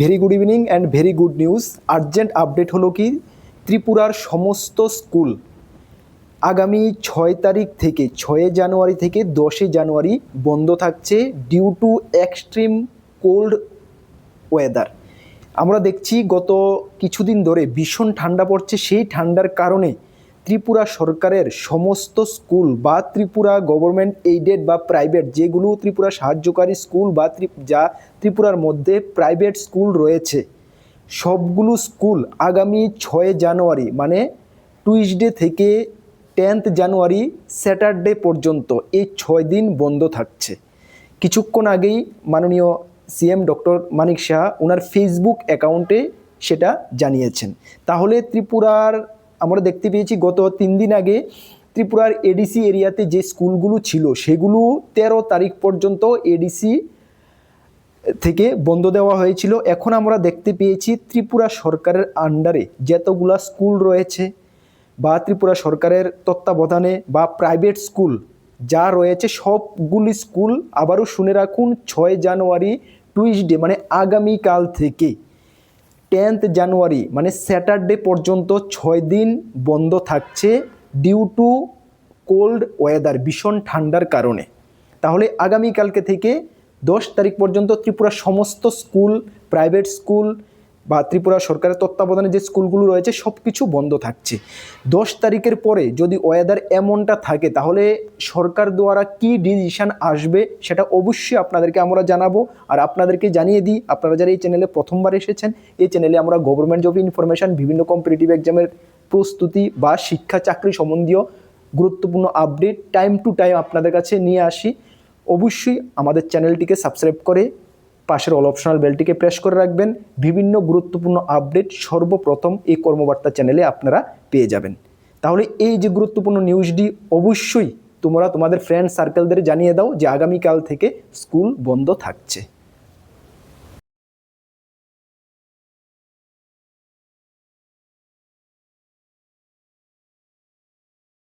Very good evening and very good news. Urgent update হলো কি, ত্রিপুরার সমস্ত স্কুল আগামী 6 তারিখ থেকে 6 জানুয়ারি থেকে 10 জানুয়ারি বন্ধ থাকছে due to extreme cold weather. আমরা দেখছি গত কিছুদিন ধরে ভীষণ ঠান্ডা পড়ছে। সেই ঠান্ডার কারণে ত্রিপুরা সরকারের সমস্ত স্কুল বা ত্রিপুরা গভর্নমেন্ট এইডেড বা প্রাইভেট যেগুলো ত্রিপুরা সাহায্যকারী স্কুল বা যা ত্রিপুরার মধ্যে প্রাইভেট স্কুল রয়েছে, সবগুলো স্কুল আগামী 6 জানুয়ারি মানে টুইসডে থেকে 10 জানুয়ারি স্যাটারডে পর্যন্ত এই 6 দিন বন্ধ থাকছে। কিছুক্ষণ আগেই মাননীয় সিএম ডক্টর মানিক সাহা ওনার ফেসবুক অ্যাকাউন্টে সেটা জানিয়েছেন। তাহলে ত্রিপুরার আমরা দেখতে পেয়েছি গত 3 দিন আগে ত্রিপুরার এডিসি এরিয়াতে যে স্কুলগুলো ছিল সেগুলো 13 তারিখ পর্যন্ত এডিসি থেকে বন্ধ দেওয়া হয়েছিল। এখন আমরা দেখতে পেয়েছি ত্রিপুরা সরকারের আন্ডারে যতগুলা স্কুল রয়েছে বা ত্রিপুরা সরকারের তত্ত্বাবধানে বা প্রাইভেট স্কুল যা রয়েছে সবগুলি স্কুল আবারও শুনে রাখুন 6 জানুয়ারি টুইসডে মানে আগামীকাল থেকে 10 জানুয়ারি মানে স্যাটারডে পর্যন্ত 6 দিন বন্ধ থাকছে ডিউ টু কোল্ড ওয়েদার, ভীষণ ঠান্ডার কারণে। তাহলে আগামীকালকে থেকে 10 তারিখ পর্যন্ত ত্রিপুরার সমস্ত স্কুল, প্রাইভেট স্কুল বা ত্রিপুরা সরকারের তত্ত্বাবধানে যে স্কুলগুলো রয়েছে সব কিছু বন্ধ থাকছে। 10 তারিখের পরে যদি ওয়েদার এমনটা থাকে তাহলে সরকার দ্বারা কি ডিসিশন আসবে সেটা অবশ্যই আপনাদেরকে আমরা জানাবো। আর আপনাদেরকে জানিয়ে দিই, আপনারা যারা এই চ্যানেলে প্রথমবার এসেছেন, এই চ্যানেলে আমরা গভর্নমেন্ট জব ইনফরমেশন, বিভিন্ন কম্পিটিটিভ এক্সামের প্রস্তুতি বা শিক্ষা চাকরি সম্বন্ধীয় গুরুত্বপূর্ণ আপডেট টাইম টু টাইম আপনাদের কাছে নিয়ে আসি। অবশ্যই আমাদের চ্যানেলটিকে সাবস্ক্রাইব করে পাশের অল অপশনাল বেলটিকে প্রেস করে রাখবেন। বিভিন্ন গুরুত্বপূর্ণ আপডেট সর্বপ্রথম এই কর্মবার্তা চ্যানেলে আপনারা পেয়ে যাবেন। তাহলে এই যে গুরুত্বপূর্ণ নিউজটি অবশ্যই তোমরা তোমাদের ফ্রেন্ড সার্কেলদের জানিয়ে দাও যে আগামীকাল থেকে স্কুল বন্ধ থাকছে।